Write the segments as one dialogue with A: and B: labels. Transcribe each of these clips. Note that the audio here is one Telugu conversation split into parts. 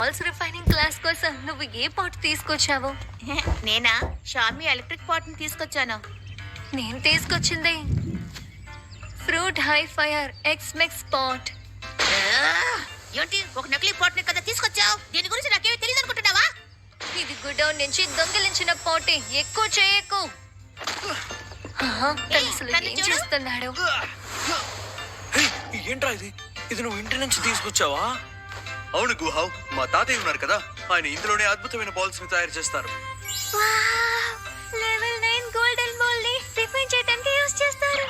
A: బాల్స్ రిఫైనింగ్ క్లాస్ కోసం నువ్వు ఏ పాట్ తీసుకొచ్చావు?
B: నేనా షామి ఎలక్ట్రిక్ పాట్ ని తీసుకొచ్చాను.
A: నేను తీసుకొచ్చింది fruit high fire x mix pot.
B: ఏంటి ఒక నకిలీ పాట్ ని కదా తీసుకొచ్చావు? దీని గురించి నాకేమీ తెలియదు అనుకుంటున్నావా?
A: ఇది గుడౌన్ నుంచి దొంగిలించిన పాటే, ఎక్కువ చేయకు. తను అసలు ఏం చేస్తున్నాడు?
C: ఏంట్రా ఇది నువ్వు ఇంటి నుంచి తీసుకొచ్చావా?
D: అవును గుహావ్, మా తాతయ్య ఉన్నారు కదా, ఆయన ఇందులోనే అద్భుతమైన బాల్స్ ని తయారు చేస్తారు.
A: లెవెల్ 9 గోల్డెన్ బాల్ ని రిఫైన్ చేయడానికి యూస్ చేస్తారు.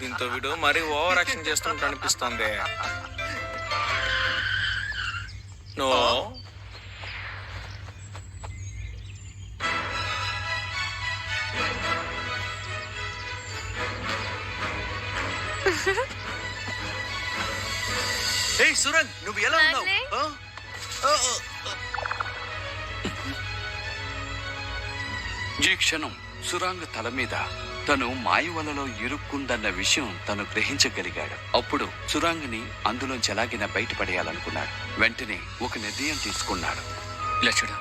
C: దీంతో వీడు మరీ ఓవర్ యాక్షన్ చేస్తుంటా అనిపిస్తోంది. నో
D: ఏయ్ సురంగ్, నువ్వు ఎలా ఉన్నావు?
E: ఈ క్షణం సురాంగ్ తల మీద తను మాయవలలో ఇరుక్కుందన్న విషయం తను గ్రహించగలిగాడు. అప్పుడు సురాంగ్ని అందులోంచి ఎలాగైనా బయటపడేయాలనుకున్నాడు. వెంటనే ఒక నిర్ణయం తీసుకున్నాడు. ఇలా చూడు,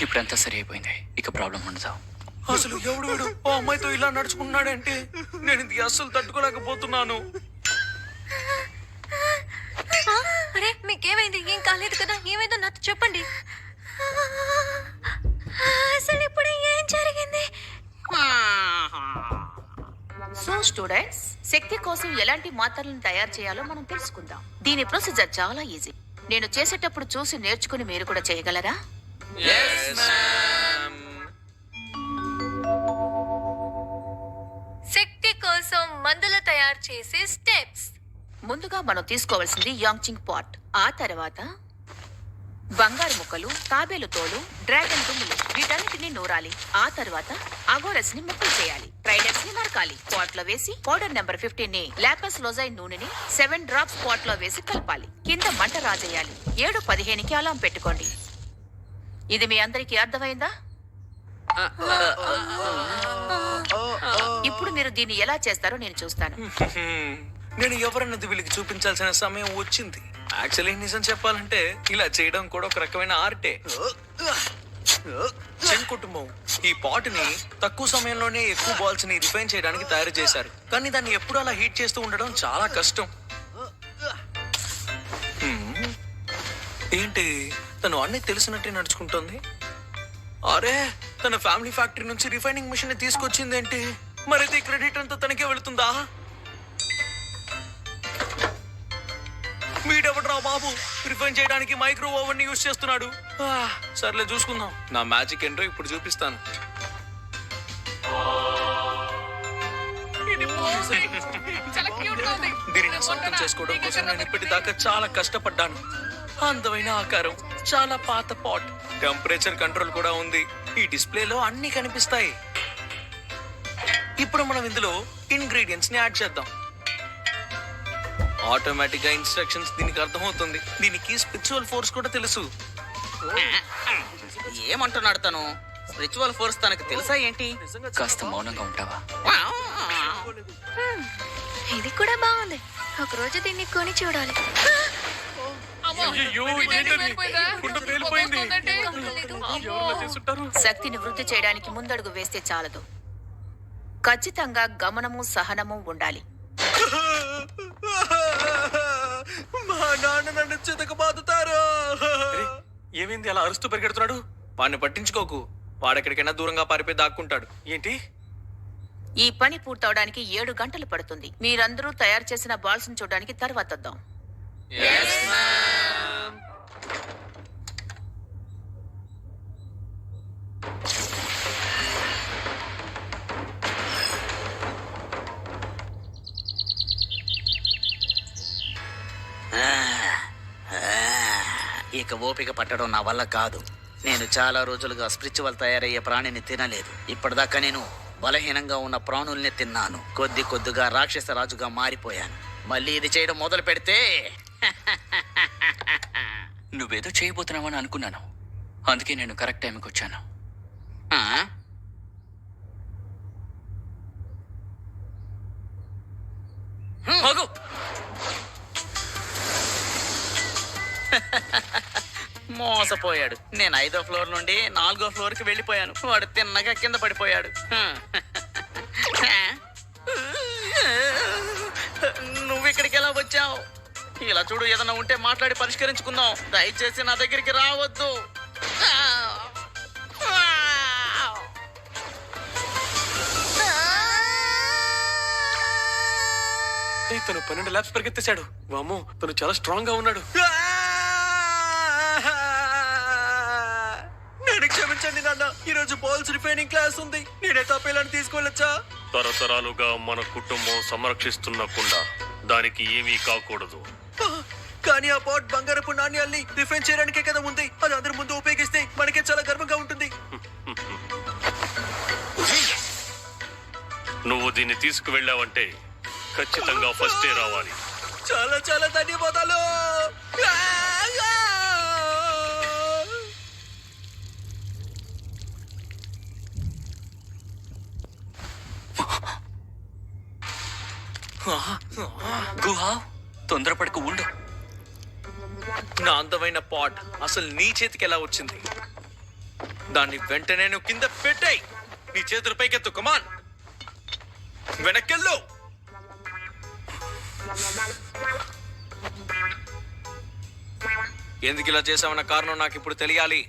E: ఇప్పుడంతా సరి అయిపోయింది, ఇక ప్రాబ్లం ఉండదు.
C: అసలు ఎవడు వీడు ఓ అమ్మాయితో ఇలా నడుచుకున్నాడంటే నేను ఇది అస్సలు తట్టుకోలేకపోతున్నాను.
A: అరే మీకేమైంది? ఏం కాలేదు కదా? ఏమైందో నాతో చెప్పండి. అసలు ఇప్పుడు ఏం జరిగింది?
B: సో స్టూడెంట్స్, శక్తి కోసం ఎలాంటి మాత్రలను తయారు చేయాలో మనం తెలుసుకుందాం. దీని ప్రొసీజర్ చాలా ఈజీ. నేను చేసేటప్పుడు చూసి నేర్చుకుని మీరు కూడా చేయగలరా?
A: శక్తి కోసం మందులు తయారు చేసే స్టెప్స్.
B: ముందుగా మనం తీసుకోవాల్సింది యాంగ్చింగ్ పాట్. ఆ తర్వాత బంగారు ముక్కలు, తాబేలు తోలు, డ్రాగన్ దుమ్ములు వీటన్నిటిని నూరాలి. ఆ తర్వాత అగోరస్ ని ముక్కలు చేయాలి. ట్రైడర్స్ ని నరకాలి. పాట్ లో వేసి పౌడర్ నెంబర్ 15 ని లాపస్ లోజైన్ నూనెని 7 డ్రాప్స్ పాట్ లో వేసి కలపాలి. కింద మంట రాజేయాలి. 7:15కి అలారం పెట్టుకోండి. ఇది మీ అందరికీ అర్థమైందా? ఇప్పుడు మీరు దీన్ని ఎలా చేస్తారో నేను చూస్తాను.
C: నేను ఎవరన్నది వీళ్ళకి చూపించాల్సిన సమయం వచ్చింది. యాక్చువల్లీ నిజం చెప్పాలంటే ఇలా చేయడం కూడా ఒక రకమైన ఆర్టే. చెన్ కుటుంబం ఈ పాట్ ని తక్కువ సమయంలోనే ఎక్కువ బాల్స్ ని రిఫైన్ చేయడానికి తయారు చేశారు. కానీ దాన్ని ఎప్పుడు అలా హీట్ చేస్తూ ఉండడం చాలా కష్టం. ఏంటి తను అన్నీ తెలిసినట్టే నడుచుకుంటోంది? అరే, తన ఫ్యామిలీ ఫ్యాక్టరీ నుంచి రిఫైనింగ్ మిషన్ ని తీసుకొచ్చింది ఏంటి? మరైతే క్రెడిట్ అంతా తనకే వెళుతుందా? వీడెవడ్రా బాబు రిఫైన్ చేయడానికి మైక్రో ఓవెన్ ని యూజ్ చేస్తున్నాడు. సర్లే చూసుకుందాం. నా మ్యాజిక్ ఏంటో ఇప్పుడు చూపిస్తాను. దీనిని సొంతం చేసుకోవడం కోసం నేను ఇప్పటిదాకా చాలా కష్టపడ్డాను. అందమైన ఆకారం, చాలా పాత పాట్, టెంపరేచర్ కంట్రోల్ కూడా ఉంది. ఈ డిస్ప్లేలో అన్ని కనిపిస్తాయి. ఇప్పుడు మనం ఇందులో ఇంగ్రీడియంట్స్ ని యాడ్ చేద్దాం. ఆటోమేటిక్ గా ఇన్స్ట్రక్షన్స్ దీనికి అర్థమవుతుంది. దీనికి స్పిరిచువల్ ఫోర్స్ కూడా తెలుసు.
F: ఏమంటున్నాడు తను? స్పిరిచువల్ ఫోర్స్ తనకు తెలుసా ఏంటి?
E: కాస్త మౌనంగా ఉంటావా?
A: ఇది కూడా బాగుంది. ఒక రోజు దీన్ని కొని చూడాలి.
B: శక్తిని వృద్ధి చేయడానికి ముందడుగు వేస్తే చాలదు. ఖచ్చితంగా గమనము, సహనము ఉండాలి.
C: మా నాన్న నన్ను చితకబాదుతారు. ఏమైంది అలా అరుస్తూ పరిగెడుతున్నాడు? వాడిని పట్టించుకోకు. వాడెక్కడికైనా దూరంగా పారిపోయి దాక్కుంటాడు. ఏంటి?
B: ఈ పని పూర్తవడానికి 7 గంటలు పడుతుంది. మీరందరూ తయారు చేసిన బాల్స్ ని చూడడానికి తర్వాత వద్దాం.
F: ఇక ఓపిక పట్టడం నా వల్ల కాదు. నేను చాలా రోజులుగా స్పిరిచువల్ తయారయ్యే ప్రాణిని తినలేదు. ఇప్పటిదాకా నేను బలహీనంగా ఉన్న ప్రాణుల్ని తిన్నాను. కొద్ది కొద్దిగా రాక్షస రాజుగా మారిపోయాను. మళ్ళీ ఇది చేయడం మొదలు పెడితే
G: నువ్వేదో చేయబోతున్నావని అనుకున్నాను. అందుకే నేను కరెక్ట్ టైంకి వచ్చాను.
F: ఆ?
G: ఆగు!
F: మోసపోయాడు. నేను 5వ ఫ్లోర్ నుండి 4వ ఫ్లోర్కి వెళ్ళిపోయాను. వాడు తిన్నగా కింద పడిపోయాడు. నువ్వు ఇక్కడికి ఎలా వచ్చావు? ఇలా చూడు, ఏదైనా ఉంటే మాట్లాడి పరిష్కరించుకుందాం. దయచేసి నా దగ్గరికి రావద్దు.
C: తను 12 ల్యాబ్స్ పరిగెత్తేశాడు. వామ్మో, తను చాలా స్ట్రాంగ్ గా ఉన్నాడు.
D: నేను క్షమించండి నాన్న, ఈ రోజు బాల్స్ రిఫైనింగ్ క్లాస్ ఉంది. నేనే తప్పేలని తీసుకెళ్ళొచ్చా?
H: తరతరాలుగా మన కుటుంబం సంరక్షిస్తున్న కుండ, దానికి ఏమీ కాకూడదు.
D: కానీ ఆ పాట్ బంగారపు నాణ్యాల్ని రిఫైన్ చేయడానికే కదా ఉంది. అది అందరి ముందు ఉపయోగిస్తే మనకే చాలా గర్వంగా ఉంటుంది.
H: నువ్వు దీన్ని తీసుకువెళ్ళావంటే ఖచ్చితంగా ఫస్టే రావాలి.
D: చాలా చాలా ధన్యవాదాలు.
G: గుహ, తొందరపడకు, ఉండు.
C: నా అందమైన పాట్ అసలు నీ చేతికి ఎలా వచ్చింది? దాన్ని వెంటనే నువ్వు కింద పెట్టాయి. నీ చేతుల పైకెత్తు. కమాన్, వెనక్కెళ్ళు. ఎందుకు ఇలా చేసావన్న కారణం నాకు ఇప్పుడు తెలియాలి.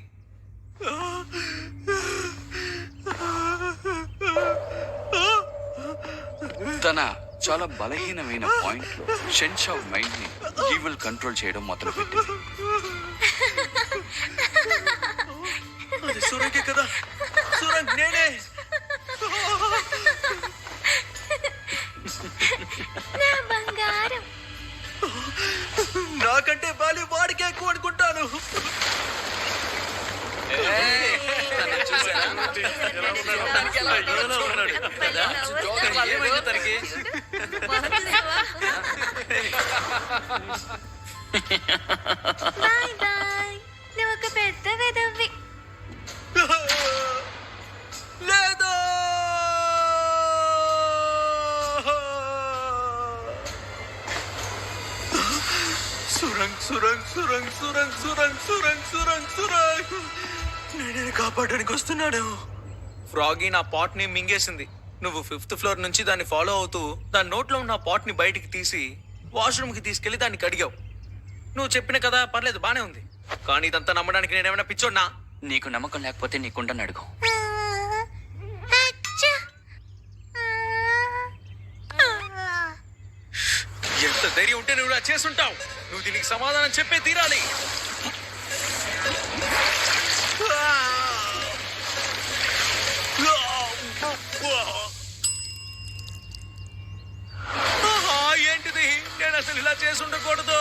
E: తన చాలా బలహీనమైన పాయింట్ లో సెన్స్ ఆఫ్ మైండ్ ని ఈవిల్ కంట్రోల్ చేయడం మొదలుపెట్టింది.
D: అది సురంగే కదా? సురంగ్ నేనే.
A: నా బంగారం.
D: నాకంటే బాలి వాడికే ఎక్కువ అనుకుంటాను.
A: Bye bye. నువ్వు ఒక పెద్ద వెదవ్వి.
D: లేదు. సురంగ్ సురంగ్ సురంగ్ సురంగ్ సురంగ్ సురంగ్ సురంగ్ సురంగ్ నేనే కాపాడడానికి వస్తున్నాడు.
C: ఫ్రాగీ నా పాట్ ని మింగేసింది. నువ్వు 5th ఫ్లోర్ నుంచి దాన్ని ఫాలో అవుతూ దాని నోట్లో ఉన్న పాట్ ని బయటికి తీసి వాష్రూమ్ కి తీసుకెళ్లి దాన్ని కడిగావు. నువ్వు చెప్పిన కదా, పర్లేదు, బానే ఉంది. కానీ ఇదంతా నమ్మడానికి నేనేమైనా పిచ్చోడ్నా?
G: నీకు నమ్మకం లేకపోతే నీకుండని అడుగు.
A: అచ్చా.
C: ఎంత ధైర్యం ఉంటే నువ్వు ఇలా చేసుంటావు? నువ్వు దీనికి సమాధానం చెప్పే తీరాలి. ఆహా, ఏంటిది? నేను అసలు ఇలా చేసి ఉండకూడదు.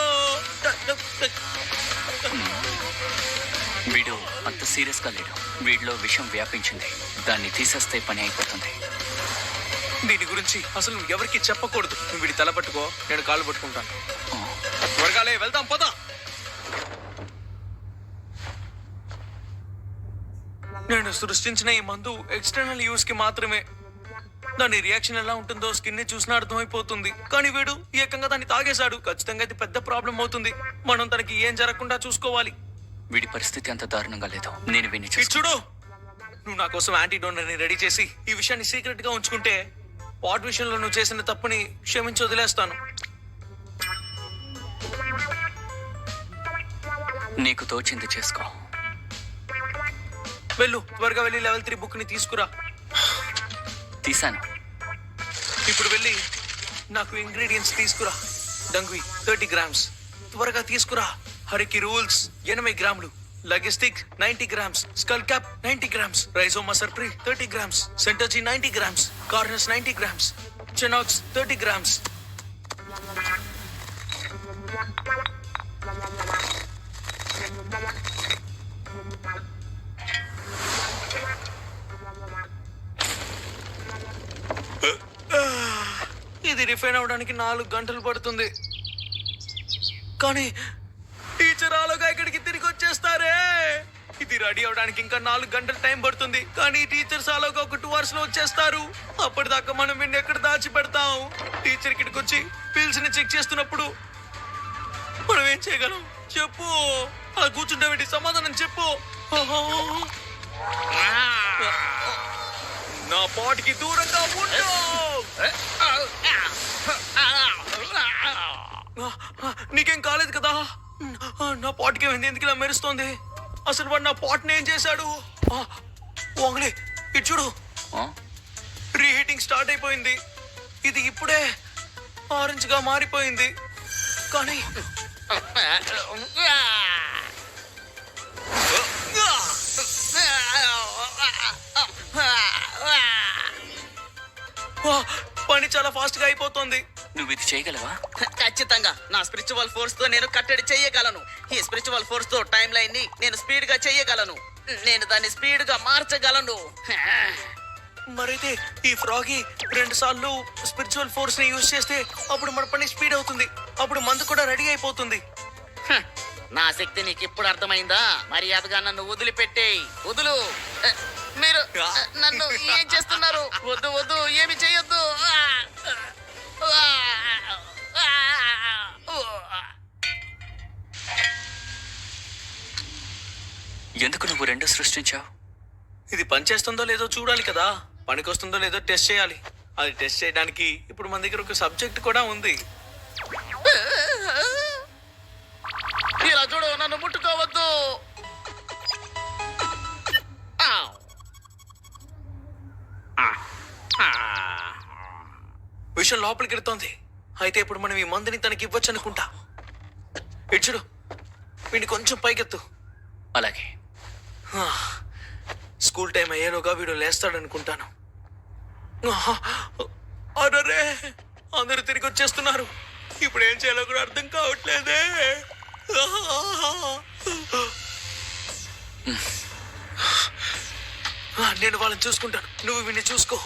G: వీడు అంత సీరియస్ గా లేడు. వీడిలో విషం వ్యాపించింది. దాన్ని తీసేస్తే పని అయిపోతుంది.
C: దీని గురించి అసలు నువ్వు ఎవరికి చెప్పకూడదు. నువ్వు వీడి తల పట్టుకో, నేను కాళ్ళు పట్టుకుంటాను.
G: ఆ,
C: త్వరగాలే, వెళ్దాం, పద. నేను సృష్టించిన ఈ మందు ఎక్స్టర్నల్ యూస్ కి మాత్రమే. దాని రియాక్షన్ ఎలా ఉంటుందో స్కిన్ ని చూసినా అర్థమైపోతుంది. కానీ వీడు ఏకంగా దాన్ని తాగేశాడు. ఖచ్చితంగా ఇది పెద్ద ప్రాబ్లం అవుతుంది. మనం తనకి ఏం జరగకుండా చూసుకోవాలి.
G: వీడి పరిస్థితి అంత దారుణంగా లేదు. నేను వీడిని
C: ఇది చూడు, నువ్వు నా కోసం యాంటీడోనర్ ని రెడీ చేసి ఈ విషయాన్ని సీక్రెట్ గా ఉంచుకుంటే పాట్ విషయంలో నువ్వు చేసిన తప్పుని క్షమించి వదిలేస్తాను.
G: నీకు తోచింది చేసుకో.
C: వెళ్ళు, త్వరగా వెళ్ళి లెవెల్ 3 బుక్ ని తీసుకురా.
G: తీసాను.
C: ఇప్పుడు వెళ్ళి నాకు ఇంగ్రీడియంట్స్ తీసుకురా. డంగ్వి 30 గ్రామ్స్, త్వరగా తీసుకురా. హరికి రూల్స్ 80 గ్రాములు, లగిస్టిక్ 90 గ్రామ్స్, స్కల్ క్యాప్ 90 గ్రామ్స్, రైజోమా సర్ప్రీ 30 గ్రామ్స్, సెంటర్జీ 90 గ్రామ్స్, కార్నస్ 90 గ్రామ్స్, చెనాక్స్ 30 గ్రామ్స్. ఇది రిఫైన్ అవడానికి 4 గంటలు పడుతుంది. కానీ టీచర్ ఆలోగా ఇక్కడికి తిరిగి వచ్చేస్తారే. ఇది రెడీ అవడానికి ఇంకా 4 గంటలు టైం పడుతుంది. కానీ టీచర్స్ ఆలోగా ఒక 2 hours లో వచ్చేస్తారు. అప్పటిదాకా మనం వీడిని ఎక్కడ దాచి పెడతాం? టీచర్ ఇక్కడికి వచ్చి పిల్స్ ని చెక్ చేస్తున్నప్పుడు మనం ఏం చేయగలం చెప్పు? అలా కూర్చుంటే సమాధానం చెప్పు. నా పాటికి దూరంగా ఉండు. నీకేం కాలేదు కదా? నా పాటికి ఏమైంది? ఎందుకు ఇలా మెరుస్తోంది? అసలు వాడు నా పాట్ని ఏం చేశాడు? ఓంగ్లీ ఇటు చూడు, రీహీటింగ్ స్టార్ట్ అయిపోయింది. ఇది ఇప్పుడే ఆరెంజ్ గా మారిపోయింది. కానీ పని చాలా ఫాస్ట్ గా అయిపోతుంది.
G: నువ్వు ఇది చేయగలవా?
F: ఖచ్చితంగా నా స్పిరిచువల్ ఫోర్స్ తో నేను కట్టడి చేయగలను. ఈ స్పిరిచువల్ ఫోర్స్ తో టైం లైన్ ని నేను స్పీడ్ గా చేయగలను. నేను దాన్ని స్పీడ్ గా మార్చగలను.
C: మరైతే ఈ ఫ్రాగీ 2 సార్లు స్పిరిచువల్ ఫోర్స్ ని యూజ్ చేస్తే అప్పుడు మన పని స్పీడ్ అవుతుంది. అప్పుడు మందు కూడా రెడీ అయిపోతుంది.
F: నా శక్తి నీకు ఇప్పుడు అర్థమైందా? మర్యాదగా నన్ను వదిలిపెట్టేయ్. వదులు. మీరు నన్ను ఏం చేస్తున్నారు? వద్దు వద్దు, ఏమి చేయొద్దు.
G: ఎందుకు నువ్వు 2 సృష్టించావు?
C: ఇది పనిచేస్తుందో లేదో చూడాలి కదా. పనికొస్తుందో లేదో టెస్ట్ చేయాలి. అది టెస్ట్ చేయడానికి ఇప్పుడు మన దగ్గర ఒక సబ్జెక్ట్ కూడా ఉంది.
F: ఇలా చూడు, నన్ను ముట్టుకోవద్దు.
C: విషయం లోపలికి వెళ్తోంది. అయితే ఇప్పుడు మనం ఈ మందుని తనకి ఇవ్వచ్చు అనుకుంటా. ఇటు చూడు, వీడిని కొంచెం పైకెత్తు.
G: అలాగే.
C: స్కూల్ టైం అయ్యేలోగా వీడు లేస్తాడనుకుంటాను. అరే, అందరూ తిరిగి వచ్చేస్తున్నారు. ఇప్పుడు ఏం చేయాలో కూడా అర్థం కావట్లేదే. నేను వాళ్ళని చూసుకుంటాను, నువ్వు వీడిని చూసుకో.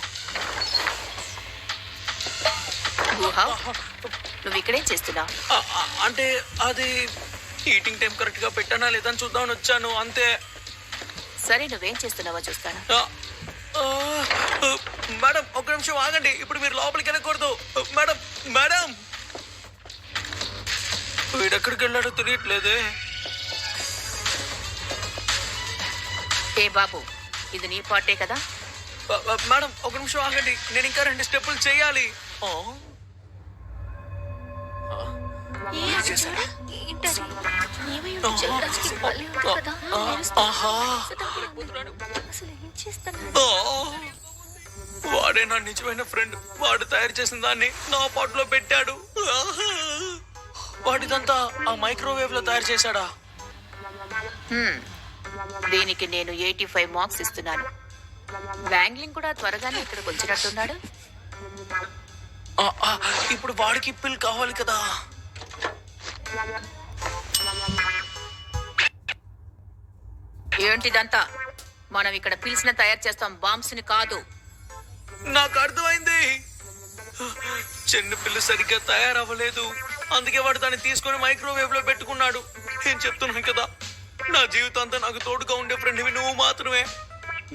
B: గుహా, నువ్వు ఇక్కడేం చేస్తున్నావు?
C: అంటే అది ఈటింగ్ టైం కరెక్ట్ గా పెట్టానా లేదని చూద్దామని వచ్చాను అంతే.
B: సరే, నువ్వేం చేస్తున్నావో చూస్తాను.
C: మేడం ఒక్క నిమిషం ఆగండి. ఇప్పుడు మీరు లోపలికి వెళ్ళకూడదు. మేడం మేడం, వీడెక్కడికి వెళ్ళాడో తెలియట్లేదే.
B: ఏ బాబు, ఇది నీ పాటే కదా?
C: మేడం ఒక నిమిషం ఆగండి, నేను ఇంకా 2 స్టెప్పులు చేయాలి.
A: ఏంటది? ఏమై ఉండొచ్చు? రాజుకి భలే ఉంది కదా?
C: ఆహా,
A: అసలు ఏం చేస్తున్నాడు?
C: వాడే నా నిజమైన ఫ్రెండ్. వాడు తయారు చేసిన దాన్ని నా పాట్లో పెట్టాడు. వాడిదంతా ఆ మైక్రోవేవ్ లో తయారు చేశాడా?
B: దీనికి నేను 85 మార్క్స్ ఇస్తున్నాను. వ్యాంగ్లింగ్ కూడా త్వరగానే ఇక్కడికి వచ్చినట్టున్నాడు.
C: ఇప్పుడు వాడికి పిల్ కావాలి కదా.
B: ఏంటిదంతా? మనం ఇక్కడ పిల్స్ ని తయారు చేస్తాం, బాంబ్స్ ని కాదు.
C: నాకు అర్థమైంది. చిన్న పిల్ల సరిగ్గా తయారవ్వలేదు, అందుకే వాడు దాన్ని తీసుకొని మైక్రోవేవ్ లో పెట్టుకున్నాడు. ఏం చెప్తున్నాను కదా, నా జీవితం అంతా నాకు తోడుగా ఉండే ఫ్రెండ్వి నువ్వు మాత్రమే.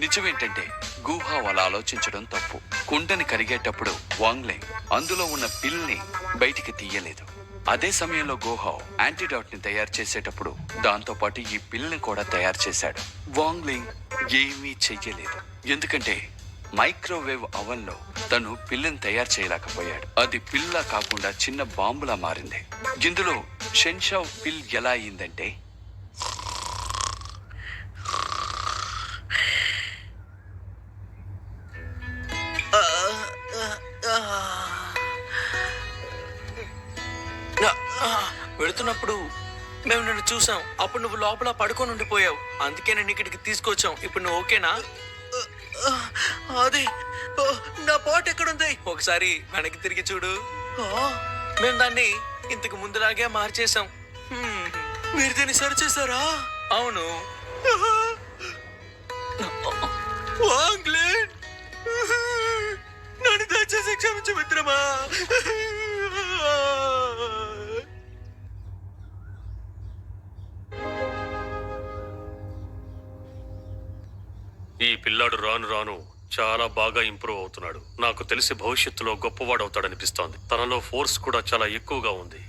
E: నిజమేంటంటే గుహా అలా ఆలోచించడం తప్పు. కుండని కరిగేటప్పుడు వాంగ్లింగ్ అందులో ఉన్న పిల్ని బయటికి తీయలేదు. అదే సమయంలో గుహా యాంటీడాట్ ని తయారు చేసేటప్పుడు దాంతో పాటు ఈ పిల్ని కూడా తయారు చేశాడు. వాంగ్లింగ్ ఏమీ చెయ్యలేదు, ఎందుకంటే మైక్రోవేవ్ అవన్ లో తను పిల్లని తయారు చేయలేకపోయాడు. అది పిల్ల కాకుండా చిన్న బాంబులా మారింది. ఇందులో షెన్షావ్ పిల్ ఎలా అయిందంటే,
C: వెళుతున్నప్పుడు మేము నిన్ను చూసాం. అప్పుడు నువ్వు లోపల పడుకొని ఉండిపోయావు, అందుకే నేను ఇక్కడికి తీసుకొచ్చాం. ఇప్పుడు నువ్వు ఓకేనా? అది నా పాట్ ఎక్కడుంది? ఒకసారి వెనక్కి తిరిగి చూడు. మేము దాన్ని ఇంతకు ముందులాగే మార్చేసాం. మీరు దీన్ని సరి చేశారా? అవును. నన్ను
D: దయచేసి క్షమించు మిత్రమా.
H: ఈ పిల్లాడు రాను రాను చాలా బాగా ఇంప్రూవ్ అవుతున్నాడు. నాకు తెలిసి భవిష్యత్తులో గొప్పవాడు అవుతాడనిపిస్తోంది. తనలో ఫోర్స్ కూడా చాలా ఎక్కువగా ఉంది.